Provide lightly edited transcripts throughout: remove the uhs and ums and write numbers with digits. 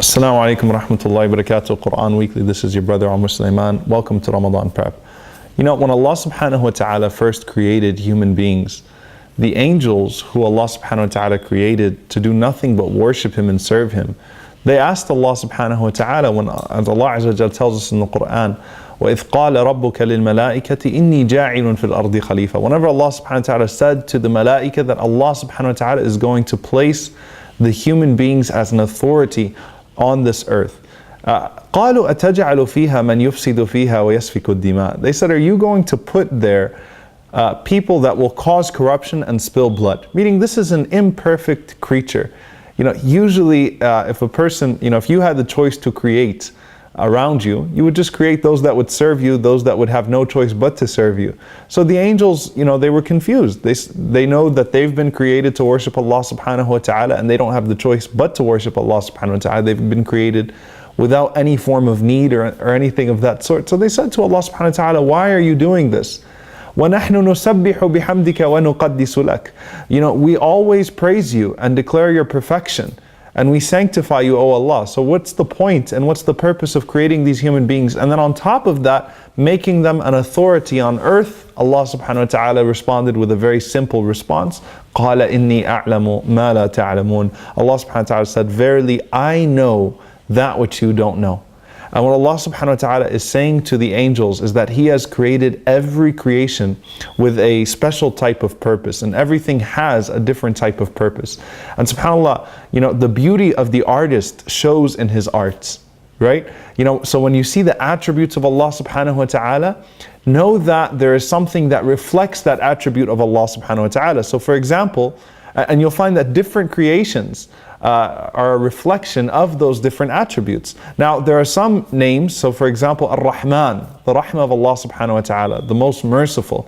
Assalamu alaikum wa rahmatullahi wa barakatuh. Quran Weekly. This is your brother Amr Sulaiman. Welcome to Ramadan Prep. You know, when Allah subhanahu wa ta'ala first created human beings, the angels who Allah subhanahu wa ta'ala created to do nothing but worship Him and serve Him, they asked Allah subhanahu wa ta'ala, when as Allah Azza wa Jal tells us in the Quran, وَإِذْ قَالَ رَبُّكَ لِلْمَلَائِكَةِ إِنِّي جَاعِلٌ فِي الْأَرْضِ خَلِيفَةً. Whenever Allah subhanahu wa ta'ala said to the malaika that Allah subhanahu wa ta'ala is going to place the human beings as an authority on this earth. قالوا أتجعل فيها من يفسد فيها ويسفك الدماء. They said, are you going to put there people that will cause corruption and spill blood? Meaning this is an imperfect creature. You know, usually if a person, if you had the choice to create around you, you would just create those that would serve you, those that would have no choice but to serve you. So the angels, they were confused. They know that they've been created to worship Allah subhanahu wa ta'ala, and they don't have the choice but to worship Allah subhanahu wa ta'ala. They've been created without any form of need or anything of that sort. So they said to Allah subhanahu wa ta'ala, why are you doing this? وَنَحْنُ نُسَبِّحُ بِحَمْدِكَ وَنُقَدِّسُ لَكَ. We always praise you and declare your perfection, and we sanctify you, O Allah. So what's the point and what's the purpose of creating these human beings? And then on top of that, making them an authority on earth? Allah subhanahu wa ta'ala responded with a very simple response. قَالَ إِنِّي أَعْلَمُ مَا لَا تَعْلَمُونَ. Allah subhanahu wa ta'ala said, verily I know that which you don't know. And what Allah subhanahu wa ta'ala is saying to the angels is that He has created every creation with a special type of purpose, and everything has a different type of purpose. And subhanAllah, the beauty of the artist shows in his arts, right? So when you see the attributes of Allah subhanahu wa ta'ala, know that there is something that reflects that attribute of Allah subhanahu wa ta'ala. So for example, and you'll find that different creations are a reflection of those different attributes. Now, there are some names, so for example, Ar-Rahman, the Rahmah of Allah subhanahu wa ta'ala, the most merciful.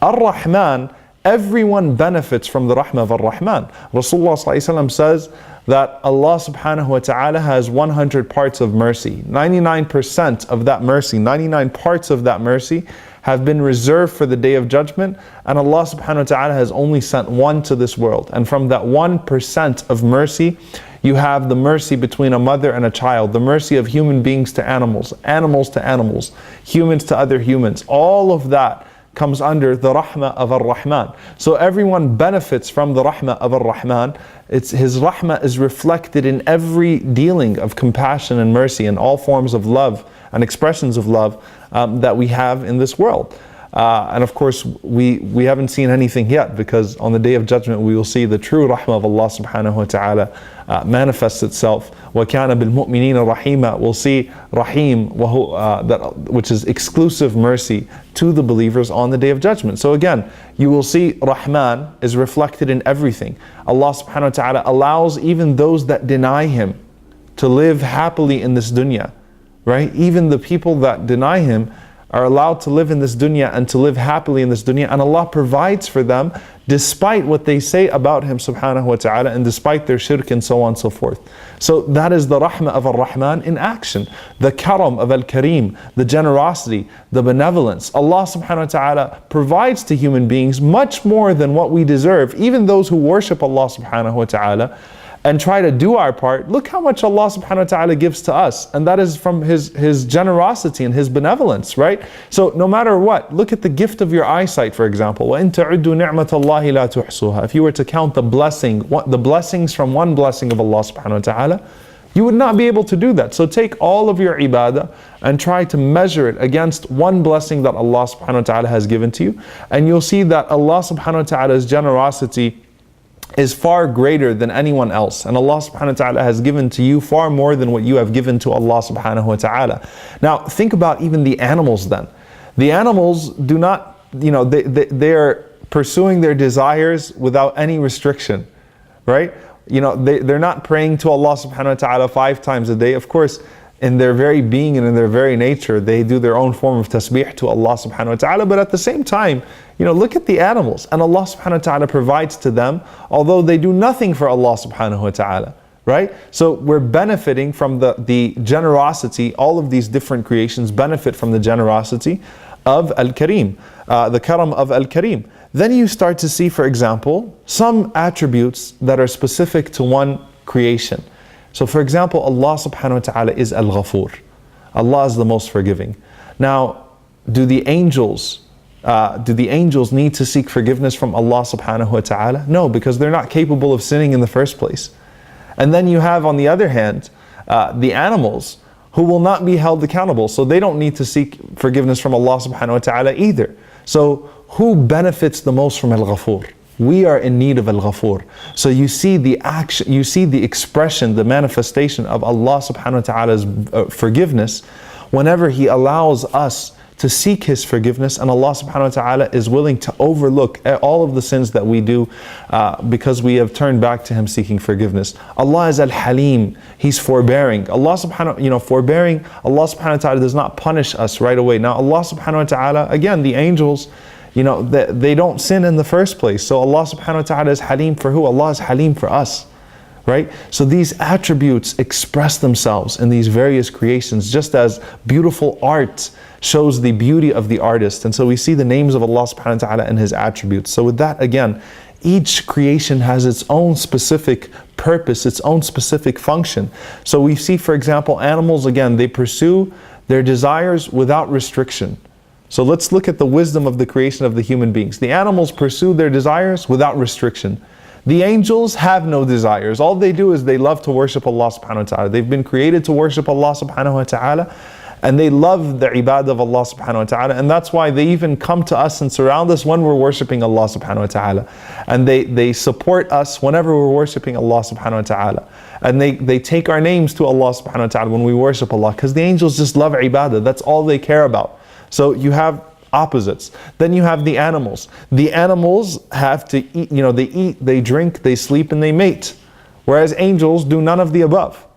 Ar-Rahman, everyone benefits from the Rahmah of Ar-Rahman. Rasulullah sallallahu alaihi wasallam says that Allah subhanahu wa ta'ala has 100 parts of mercy. 99% of that mercy, 99 parts of that mercy have been reserved for the Day of Judgment, and Allah subhanahu wa ta'ala has only sent one to this world. And from that 1% of mercy, you have the mercy between a mother and a child, the mercy of human beings to animals, animals to animals, humans to other humans. All of that comes under the Rahmah of Ar-Rahman. So everyone benefits from the Rahmah of Ar-Rahman. His Rahmah is reflected in every dealing of compassion and mercy and all forms of love and expressions of love that we have in this world. And of course, we haven't seen anything yet, because on the Day of Judgment we will see the true Rahmah of Allah subhanahu wa ta'ala manifest itself. وَكَانَ بِالْمُؤْمِنِينَ رَحِيمًا. We'll see Rahim, which is exclusive mercy to the believers on the Day of Judgment. So again, you will see Rahman is reflected in everything. Allah subhanahu wa ta'ala allows even those that deny Him to live happily in this dunya. Right? Even the people that deny Him are allowed to live in this dunya and to live happily in this dunya, and Allah provides for them despite what they say about Him subhanahu wa ta'ala, and despite their shirk and so on and so forth. So that is the Rahmah of Ar-Rahman in action. The Karam of Al-Kareem, the generosity, the benevolence. Allah subhanahu wa ta'ala provides to human beings much more than what we deserve. Even those who worship Allah subhanahu wa ta'ala and try to do our part, look how much Allah subhanahu wa ta'ala gives to us. And that is from His generosity and His benevolence, right? So no matter what, look at the gift of your eyesight, for example. وَإِن تَعُدُّوا نِعْمَةَ اللَّهِ لَا تُحْصُوهَا. If you were to count the blessings from one blessing of Allah subhanahu wa ta'ala, you would not be able to do that. So take all of your ibadah and try to measure it against one blessing that Allah subhanahu wa ta'ala has given to you. And you'll see that Allah subhanahu wa ta'ala's generosity is far greater than anyone else, and Allah subhanahu wa ta'ala has given to you far more than what you have given to Allah subhanahu wa ta'ala. Now think about even the animals then. The animals do not, they are pursuing their desires without any restriction, right? They're not praying to Allah subhanahu wa ta'ala 5 times a day. Of course, in their very being and in their very nature, they do their own form of tasbih to Allah subhanahu wa ta'ala. But at the same time, look at the animals, and Allah subhanahu wa ta'ala provides to them, although they do nothing for Allah subhanahu wa ta'ala, right? So we're benefiting from the generosity. All of these different creations benefit from the generosity of Al-Kareem, the Karam of Al-Kareem. Then you start to see, for example, some attributes that are specific to one creation. So for example, Allah subhanahu wa ta'ala is Al-Ghafur. Allah is the most forgiving. Now, do the angels need to seek forgiveness from Allah subhanahu wa ta'ala? No, because they're not capable of sinning in the first place. And then you have, on the other hand, the animals who will not be held accountable. So they don't need to seek forgiveness from Allah subhanahu wa ta'ala either. So who benefits the most from Al-Ghafur? We are in need of Al-Ghafur. So you see the action, you see the expression, the manifestation of Allah subhanahu wa ta'ala's forgiveness whenever He allows us to seek His forgiveness, and Allah subhanahu wa ta'ala is willing to overlook all of the sins that we do because we have turned back to Him seeking forgiveness. Allah is Al-Halim, He's forbearing. Allah subhanahu, forbearing, Allah subhanahu wa ta'ala does not punish us right away. Now Allah subhanahu wa ta'ala, again, the angels, they don't sin in the first place. So Allah subhanahu wa ta'ala is Halim for who? Allah is Halim for us. Right? So these attributes express themselves in these various creations, just as beautiful art shows the beauty of the artist. And so we see the names of Allah subhanahu wa ta'ala and His attributes. So with that, again, each creation has its own specific purpose, its own specific function. So we see, for example, animals, again, they pursue their desires without restriction. So let's look at the wisdom of the creation of the human beings. The animals pursue their desires without restriction. The angels have no desires. All they do is they love to worship Allah subhanahu wa ta'ala. They've been created to worship Allah subhanahu wa ta'ala, and they love the ibadah of Allah subhanahu wa ta'ala, and that's why they even come to us and surround us when we're worshiping Allah subhanahu wa ta'ala. And they support us whenever we're worshiping Allah subhanahu wa ta'ala. And they take our names to Allah subhanahu wa ta'ala when we worship Allah, because the angels just love ibadah. That's all they care about. So you have opposites. Then you have the animals. The animals have to eat, they eat, they drink, they sleep, and they mate. Whereas angels do none of the above.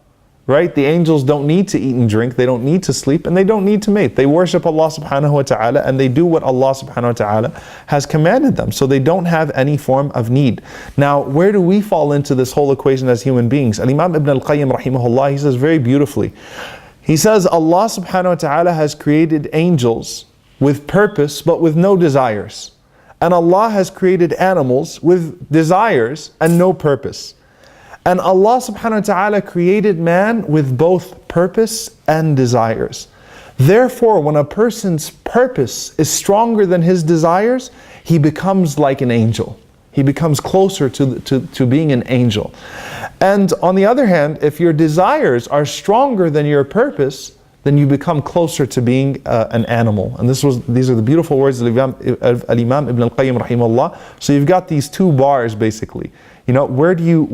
Right? The angels don't need to eat and drink, they don't need to sleep, and they don't need to mate. They worship Allah subhanahu wa ta'ala, and they do what Allah subhanahu wa ta'ala has commanded them. So they don't have any form of need. Now, where do we fall into this whole equation as human beings? Al-Imam Ibn al-Qayyim rahimahullah, he says very beautifully. He says Allah subhanahu wa ta'ala has created angels with purpose but with no desires. And Allah has created animals with desires and no purpose. And Allah subhanahu wa ta'ala created man with both purpose and desires. Therefore, when a person's purpose is stronger than his desires, he becomes like an angel. He becomes closer to being an angel. And on the other hand, if your desires are stronger than your purpose, then you become closer to being an animal. And these are the beautiful words of Al-Imam Ibn al-Qayyim rahimahullah. So you've got these two bars basically. Where do you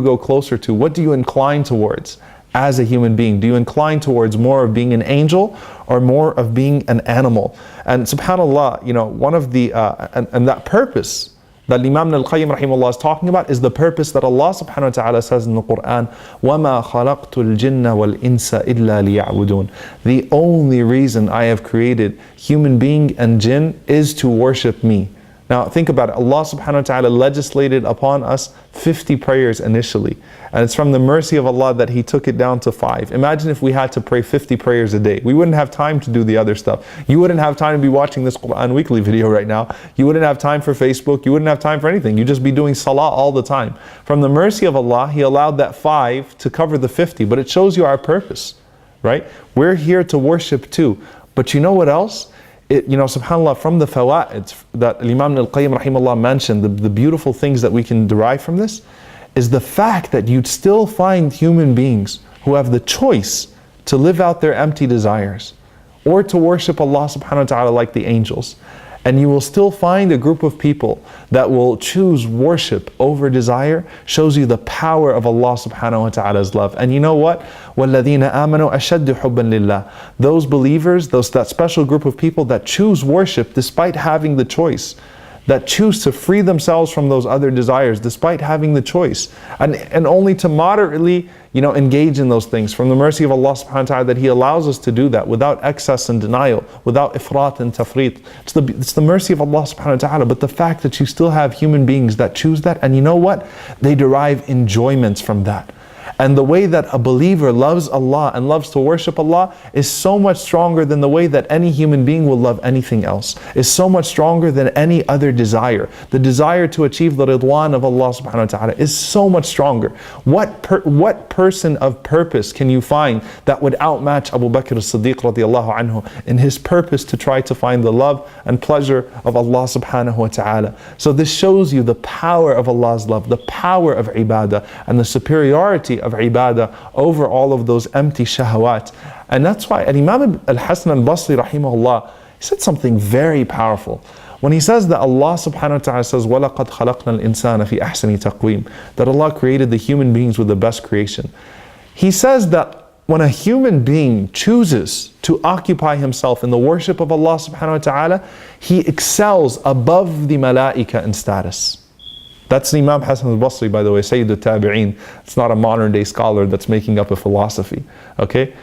go closer to? What do you incline towards as a human being? Do you incline towards more of being an angel or more of being an animal? And subhanAllah, one of the and that purpose that Imam al-Qayyim rahimahullah is talking about is the purpose that Allah subhanahu wa ta'ala says in the Quran, وَمَا خَلَقْتُ الْجِنَّ وَالْإِنسَ إِلَّا لِيَعْبُدُونَ. The only reason I have created human being and jinn is to worship me. Now think about it, Allah subhanahu wa ta'ala legislated upon us 50 prayers initially. And it's from the mercy of Allah that He took it down to 5. Imagine if we had to pray 50 prayers a day. We wouldn't have time to do the other stuff. You wouldn't have time to be watching this Quran Weekly video right now. You wouldn't have time for Facebook. You wouldn't have time for anything. You'd just be doing salah all the time. From the mercy of Allah, He allowed that 5 to cover the 50. But it shows you our purpose, right? We're here to worship too. But you know what else? SubhanAllah, from the fawaid that Imam al-Qayyim rahimahullah mentioned, the beautiful things that we can derive from this, is the fact that you'd still find human beings who have the choice to live out their empty desires or to worship Allah subhanahu wa ta'ala like the angels. And you will still find a group of people that will choose worship over desire. Shows you the power of Allah subhanahu wa ta'ala's love. And you know what? وَالَّذِينَ آمَنُوا أَشَدُّ حُبًّا لِلَّهِ. Those believers, that special group of people that choose worship despite having the choice, that choose to free themselves from those other desires despite having the choice, and only to moderately engage in those things, from the mercy of Allah subhanahu wa ta'ala that He allows us to do that without excess and denial, without ifrat and tafrit. It's the mercy of Allah subhanahu wa ta'ala. But the fact that you still have human beings that choose that, and you know what? They derive enjoyments from that. And the way that a believer loves Allah and loves to worship Allah is so much stronger than the way that any human being will love anything else. Is so much stronger than any other desire. The desire to achieve the ridwan of Allah subhanahu wa ta'ala is so much stronger. What person of purpose can you find that would outmatch Abu Bakr as-Siddiq radiallahu anhu in his purpose to try to find the love and pleasure of Allah subhanahu wa ta'ala? So this shows you the power of Allah's love, the power of ibadah, and the superiority of ibadah over all of those empty shahawat. And that's why Imam al-Hasan al-Basri rahimahullah, he said something very powerful. When he says that Allah subhanahu wa ta'ala says, وَلَقَدْ خَلَقْنَا الْإِنسَانَ فِي أَحْسَنِ تَقْوِيمٍ, that Allah created the human beings with the best creation. He says that when a human being chooses to occupy himself in the worship of Allah subhanahu wa ta'ala, he excels above the malaika in status. That's Imam Hasan al-Basri, by the way, Sayyid al-Tabi'een. It's not a modern day scholar that's making up a philosophy. Okay?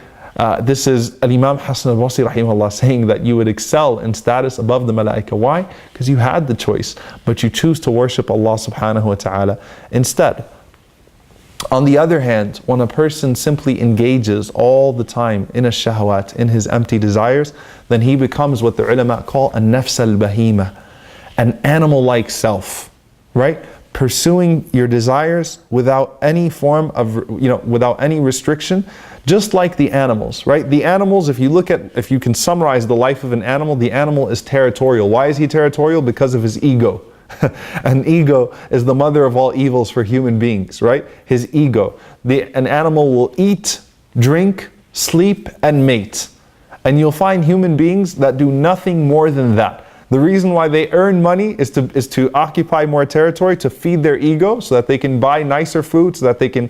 This is Imam Hasan al-Basri rahimahullah saying that you would excel in status above the malaika. Why? Because you had the choice, but you choose to worship Allah subhanahu wa ta'ala instead. On the other hand, when a person simply engages all the time in a shahwat, in his empty desires, then he becomes what the ulama call a nafs al-bahima, an animal-like self, right? Pursuing your desires without any form of, without any restriction, just like the animals, right? The animals, if you can summarize the life of an animal, the animal is territorial. Why is he territorial? Because of his ego. An ego is the mother of all evils for human beings, right? His ego. An animal will eat, drink, sleep, and mate. And you'll find human beings that do nothing more than that. The reason why they earn money is to occupy more territory, to feed their ego, so that they can buy nicer food, so that they can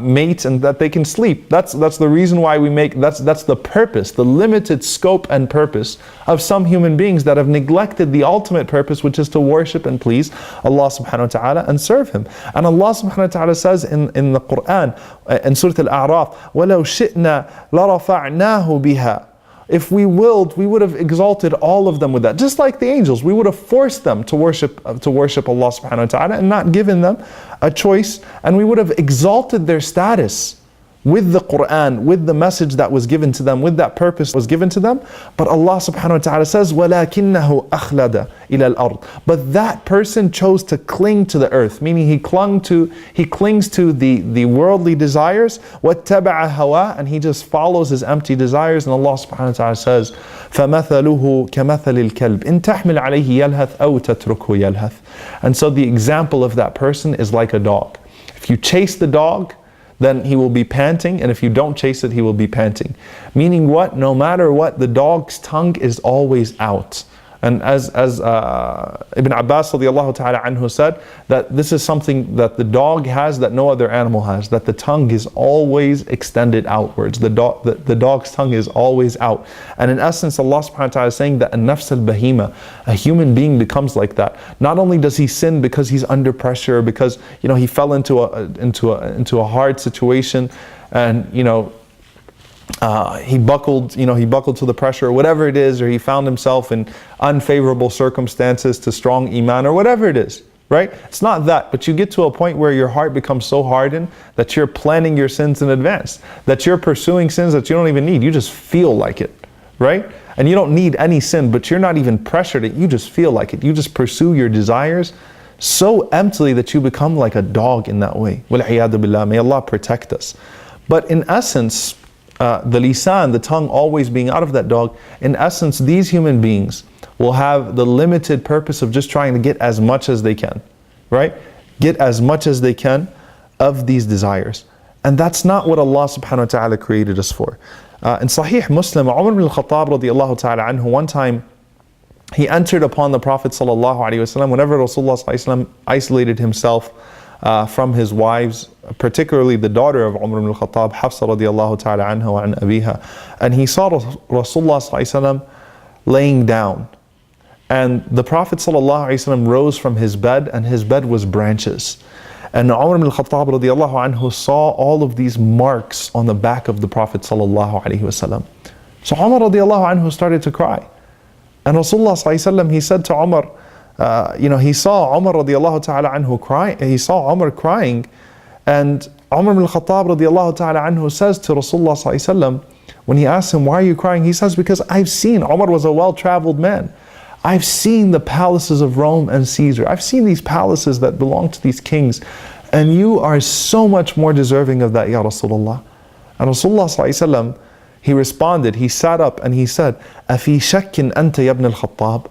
mate, and that they can sleep. That's the reason why we make, that's the purpose, the limited scope and purpose of some human beings that have neglected the ultimate purpose, which is to worship and please Allah subhanahu wa ta'ala and serve Him. And Allah subhanahu wa ta'ala says in the Quran, in Surah Al-A'raf, وَلَوْ شِئْنَا لَرَفَعْنَاهُ بِهَا. If we willed, we would have exalted all of them with that. Just like the angels, we would have forced them to worship Allah subhanahu wa ta'ala and not given them a choice. And we would have exalted their status with the Quran, with the message that was given to them, with that purpose was given to them. But Allah subhanahu wa ta'ala says, وَلَكِنَّهُ أَخْلَدَ إِلَى الْأَرْضِ. But that person chose to cling to the earth, meaning he clings to the worldly desires, وَاتَّبَعَ هَوَى, and he just follows his empty desires. And Allah subhanahu wa ta'ala says, فَمَثَلُهُ كَمَثَلِ الْكَلْبِ إِن تَحْمِلْ عَلَيْهِ يَلْهَثْ أَوْ تَتْرُكْهُ يَلْهَثْ. And so the example of that person is like a dog. If you chase the dog, then he will be panting, and if you don't chase it, he will be panting. Meaning what? No matter what, the dog's tongue is always out. And as Ibn Abbas radiallahu ta'ala anhu said, that this is something that the dog has that no other animal has, that the tongue is always extended outwards. The dog's tongue is always out. And in essence, Allah subhanahu wa ta'ala is saying that an-nafs al-bahima, a human being becomes like that. Not only does he sin because he's under pressure, because he fell into a hard situation, and he buckled to the pressure, or whatever it is, or he found himself in unfavorable circumstances to strong iman, or whatever it is, right? It's not that, but you get to a point where your heart becomes so hardened that you're planning your sins in advance, that you're pursuing sins that you don't even need. You just feel like it, right? And you don't need any sin, but you're not even pressured it. You just feel like it. You just pursue your desires so emptily that you become like a dog in that way. Wal-'iyadu billah. May Allah protect us. But in essence, the lisan, the tongue always being out of that dog, in essence, these human beings will have the limited purpose of just trying to get as much as they can, right? Get as much as they can of these desires. And that's not what Allah subhanahu wa ta'ala created us for. In Sahih Muslim, Umar ibn al-Khattab radiallahu ta'ala anhu, one time, he entered upon the Prophet sallallahu alaihi wasallam whenever Rasulullah sallallahu alaihi wasallam isolated himself from his wives, particularly the daughter of Umar ibn al-Khattab, Hafsa radiallahu ta'ala anha wa an abiha. And he saw Rasulullah sallallahu alaihi wasallam laying down. And the Prophet sallallahu alaihi wasallam rose from his bed, and his bed was branches. And Umar ibn al-Khattab radiallahu anhu saw all of these marks on the back of the Prophet sallallahu alaihi wasallam. So Umar radiallahu anhu started to cry. And Rasulullah sallallahu alaihi wasallam, he said to Umar, he saw Umar radiallahu ta'ala anhu crying, he saw Umar crying, and Umar ibn al-Khattab radiallahu ta'ala anhu says to Rasulullah sallallahu alayhi wa sallam, when he asks him, why are you crying? He says, because I've seen, Umar was a well-traveled man. I've seen the palaces of Rome and Caesar. I've seen these palaces that belong to these kings. And you are so much more deserving of that, Ya Rasulullah. And Rasulullah sallallahu alayhi wa sallam, he responded, he sat up and he said, أَفِي شَكٍ أَنْتَ يَا ابْنَ الْخَطَّابِ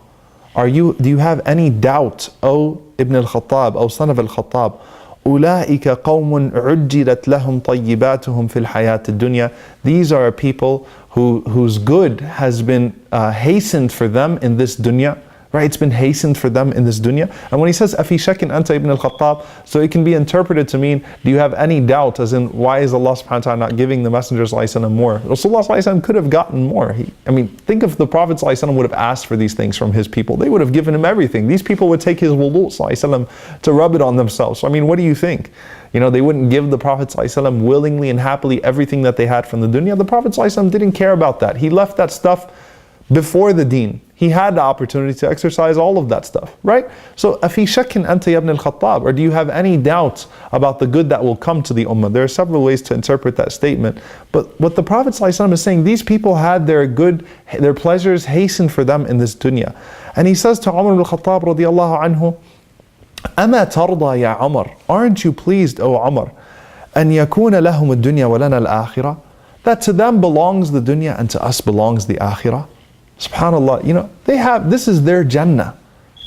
do you have any doubt, O Ibn al-Khattab, O son of al-Khattab? أُولَٰئِكَ قَوْمٌ عُجِّلَتْ لَهُمْ طَيِّبَاتُهُمْ فِي الْحَيَاةِ الدُّنْيَا. These are people whose good has been hastened for them in this dunya. Right? It's been hastened for them in this dunya. And when he says, أَفِي شَكٍ أَنْتَ Ibn al-Khattab, so it can be interpreted to mean, do you have any doubt, as in, why is Allah subhanahu wa ta'ala not giving the Messenger ﷺ more? Rasulullah ﷺ could have gotten more. Think if the Prophet ﷺ would have asked for these things from his people. They would have given him everything. These people would take his wudu ﷺ to rub it on themselves. So what do you think? They wouldn't give the Prophet ﷺ willingly and happily everything that they had from the dunya. The Prophet ﷺ didn't care about that. He left that stuff before the deen. He had the opportunity to exercise all of that stuff, right? So, أَفِي شَكٍ أَنْتَ يَا ابْنَ الْخَطَّابِ, or do you have any doubt about the good that will come to the ummah? There are several ways to interpret that statement. But what the Prophet ﷺ is saying, these people had their pleasures hastened for them in this dunya. And he says to Umar ibn al-Khattab radiallahu anhu, أَمَا تَرْضَى يَا عُمَرْ, aren't you pleased, O Umar, أَنْ يَكُونَ لَهُمُ الدُّنْيَا وَلَنَا الْآخِرَةِ, that to them belongs the dunya and to us belongs the akhirah? SubhanAllah, this is their Jannah.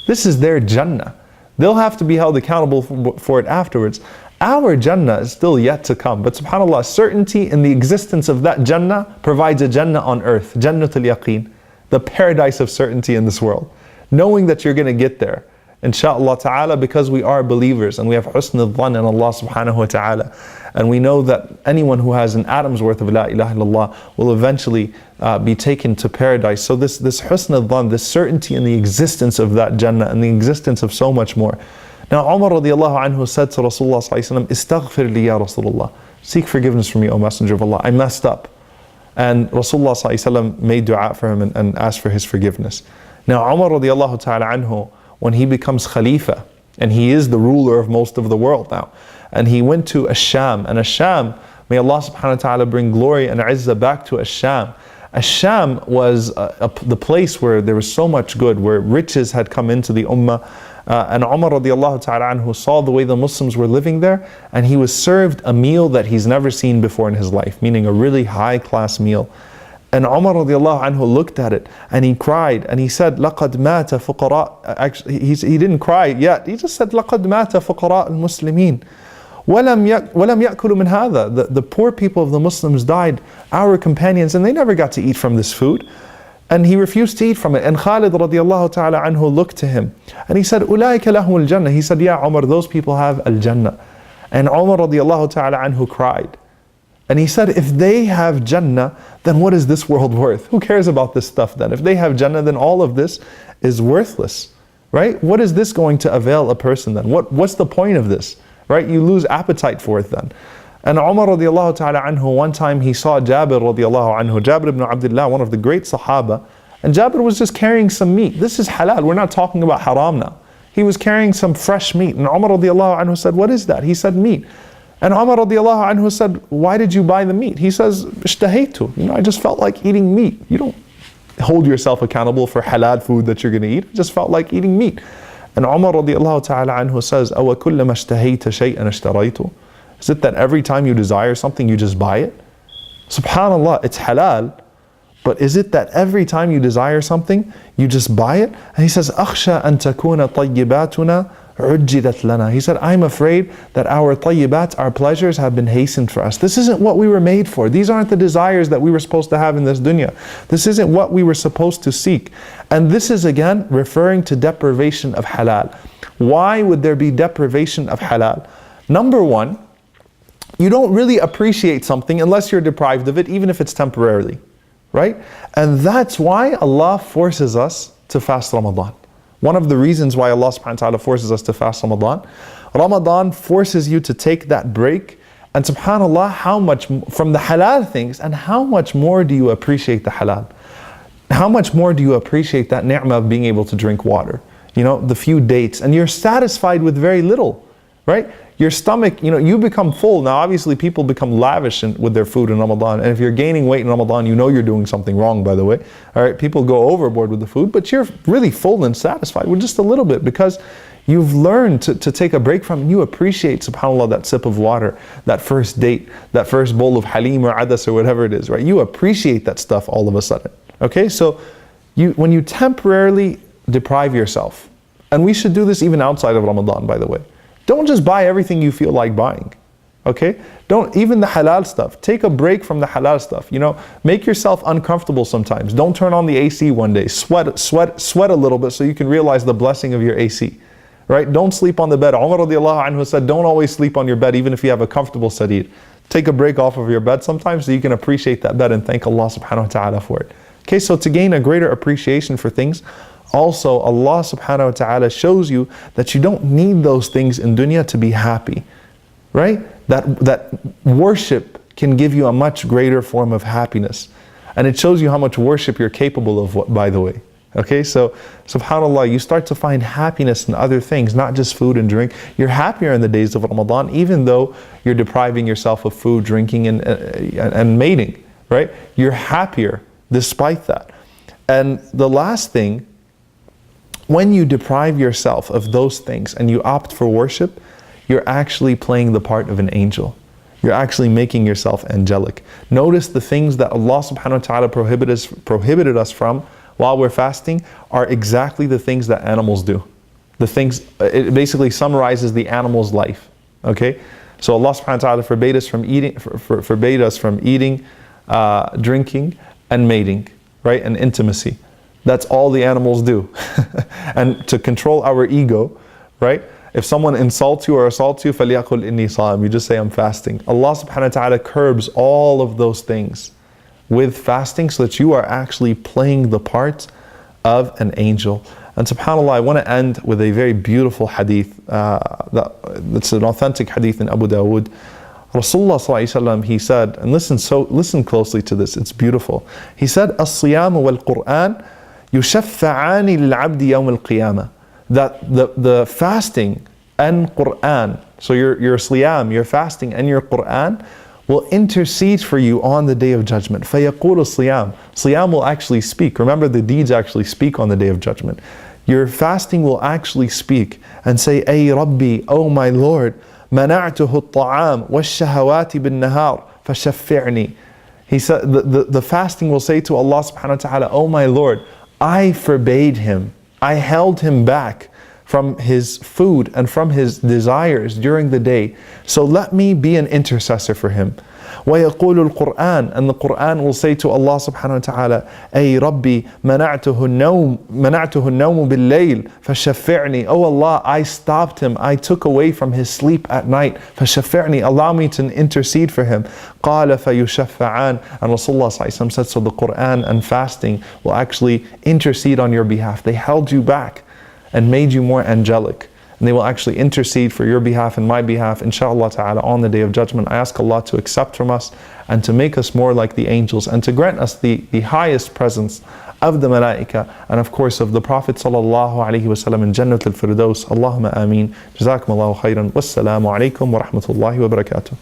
This is their Jannah. They'll have to be held accountable for it afterwards. Our Jannah is still yet to come. But SubhanAllah, certainty in the existence of that Jannah provides a Jannah on earth. Jannatul Yaqeen, the paradise of certainty in this world. Knowing that you're going to get there, inshaAllah ta'ala, because we are believers and we have husn al-dhan in Allah subhanahu wa ta'ala. And we know that anyone who has an atom's worth of La ilaha illallah will eventually be taken to paradise. So this husn al-dhan, this certainty in the existence of that Jannah and the existence of so much more. Now Umar radiallahu anhu said to Rasulullah sallallahu alayhi wa sallam, Istaghfir li ya Rasulullah, seek forgiveness from me, O Messenger of Allah, I messed up. And Rasulullah sallallahu alayhi wa sallam made dua for him and asked for his forgiveness. Now Umar radiallahu ta'ala anhu, when he becomes Khalifa, and he is the ruler of most of the world now, and he went to Ash-Sham, and Ash-Sham, may Allah subhanahu wa ta'ala bring glory and izzah back to Ash-Sham. Ash-Sham was the place where there was so much good, where riches had come into the ummah, and Umar radiallahu ta'ala anhu saw the way the Muslims were living there, and he was served a meal that he's never seen before in his life, meaning a really high class meal. And Umar radiallahu anhu looked at it and he cried and he said, لَقَدْ مَاتَ فُقَرَاء. Actually, he didn't cry yet. He just said, لَقَدْ مَاتَ فُقَرَاء الْمُسْلِمِينَ وَلَمْ يَأْكُلُوا مِنْ هَذَا. The poor people of the Muslims died, our companions, and they never got to eat from this food. And he refused to eat from it. And Khalid radiallahu ta'ala anhu looked to him and he said, أُولَٰئِكَ لَهُمُ الْجَنَّةِ. He said, yeah, Umar, those people have al-Jannah. And Umar radiallahu ta'ala anhu cried. And he said, if they have Jannah, then what is this world worth? Who cares about this stuff then? If they have Jannah, then all of this is worthless, right? What is this going to avail a person then? What's the point of this, right? You lose appetite for it then. And Umar radiallahu ta'ala anhu, one time he saw Jabir radiallahu anhu, Jabir ibn Abdullah, one of the great Sahaba, and Jabir was just carrying some meat. This is halal, we're not talking about haram now. He was carrying some fresh meat, and Umar radiallahu anhu said, what is that? He said, meat. And Umar radiallahu anhu said, why did you buy the meat? He says, ishtahaytu. I just felt like eating meat. You don't hold yourself accountable for halal food that you're going to eat. I just felt like eating meat. And Umar radiallahu ta'ala anhu says, أَوَ كُلَّمَا اشْتَهَيْتَ شَيْئًا اشْتَرَيْتُ. Is it that every time you desire something, you just buy it? SubhanAllah, it's halal. But is it that every time you desire something, you just buy it? And he says, أَخْشَى أَن تَكُونَ طَيِّبَاتُنَا عُجِّلَتْ لَنَا. He said, I'm afraid that our tayyibat, our pleasures, have been hastened for us. This isn't what we were made for. These aren't the desires that we were supposed to have in this dunya. This isn't what we were supposed to seek. And this is again referring to deprivation of halal. Why would there be deprivation of halal? Number one, you don't really appreciate something unless you're deprived of it, even if it's temporarily, right? And that's why Allah forces us to fast Ramadan. One of the reasons why Allah subhanahu wa ta'ala forces us to fast Ramadan, Ramadan forces you to take that break, and subhanAllah, how much from the halal things, and how much more do you appreciate the halal? How much more do you appreciate that ni'mah of being able to drink water? The few dates, and you're satisfied with very little, right? Your stomach, you become full. Now, obviously, people become lavish with their food in Ramadan. And if you're gaining weight in Ramadan, you know you're doing something wrong, by the way. All right, people go overboard with the food, but you're really full and satisfied with just a little bit because you've learned to take a break from, and you appreciate, subhanAllah, that sip of water, that first date, that first bowl of halim or adas or whatever it is, right? You appreciate that stuff all of a sudden. Okay, so when you temporarily deprive yourself, and we should do this even outside of Ramadan, by the way. Don't just buy everything you feel like buying. Okay? Don't, even the halal stuff. Take a break from the halal stuff. Make yourself uncomfortable sometimes. Don't turn on the AC one day. Sweat a little bit so you can realize the blessing of your AC. Right? Don't sleep on the bed. Umar radiallahu anhu said, don't always sleep on your bed even if you have a comfortable sarir. Take a break off of your bed sometimes so you can appreciate that bed and thank Allah subhanahu wa ta'ala for it. Okay, so to gain a greater appreciation for things, also Allah subhanahu wa ta'ala shows you that you don't need those things in dunya to be happy. Right? That worship can give you a much greater form of happiness. And it shows you how much worship you're capable of, by the way. Okay, so subhanAllah, you start to find happiness in other things, not just food and drink. You're happier in the days of Ramadan, even though you're depriving yourself of food, drinking, and mating. Right? You're happier despite that. And the last thing, when you deprive yourself of those things and you opt for worship, you're actually playing the part of an angel. You're actually making yourself angelic. Notice the things that Allah subhanahu wa ta'ala prohibited us from while we're fasting are exactly the things that animals do. It basically summarizes the animal's life. Okay? So Allah subhanahu wa ta'ala forbade us from eating, drinking, and mating, right? And intimacy. That's all the animals do. And to control our ego, right? If someone insults you or assaults you, فَلْيَقُلْ إِنِّي صَائِمٌ. You just say, I'm fasting. Allah subhanahu wa ta'ala curbs all of those things with fasting so that you are actually playing the part of an angel. And subhanAllah, I want to end with a very beautiful hadith. That's an authentic hadith in Abu Dawood. Rasulullah sallallahu alaihi wasallam, he said, and listen closely to this, it's beautiful. He said, الصيام والقرآن يشفعان للعبد يوم القيامة. That the fasting and Quran, so your siyam, your fasting and your Quran will intercede for you on the day of judgment. فَيَقُولُ الصِّيَامُ. Siyam will actually speak. Remember, the deeds actually speak on the day of judgment. Your fasting will actually speak and say, أي ربي, oh my Lord, منعته الطعام والشهوات بالنهار فشفعني. He said, the fasting will say to Allah subhanahu wa ta'ala, oh my Lord, I forbade him, I held him back from his food and from his desires during the day. So let me be an intercessor for him. وَيَقُولُ الْقُرْآنِ. And the Quran will say to Allah subhanahu wa ta'ala, أي ربي منعته النوم بالليل فشفعني. Oh Allah, I stopped him, I took away from his sleep at night. فشفعني, allow me to intercede for him. قال فيشفعان. And Rasulullah said, so the Quran and fasting will actually intercede on your behalf. They held you back and made you more angelic. And they will actually intercede for your behalf and my behalf, inshallah ta'ala, on the day of judgment. I ask Allah to accept from us and to make us more like the angels and to grant us the highest presence of the malaika and of course of the Prophet sallallahu alaihi wasallam in Jannat al-Firdaus. Allahumma ameen. Jazakum Allahu khairan. Wassalamu alaikum wa rahmatullahi wa barakatuh.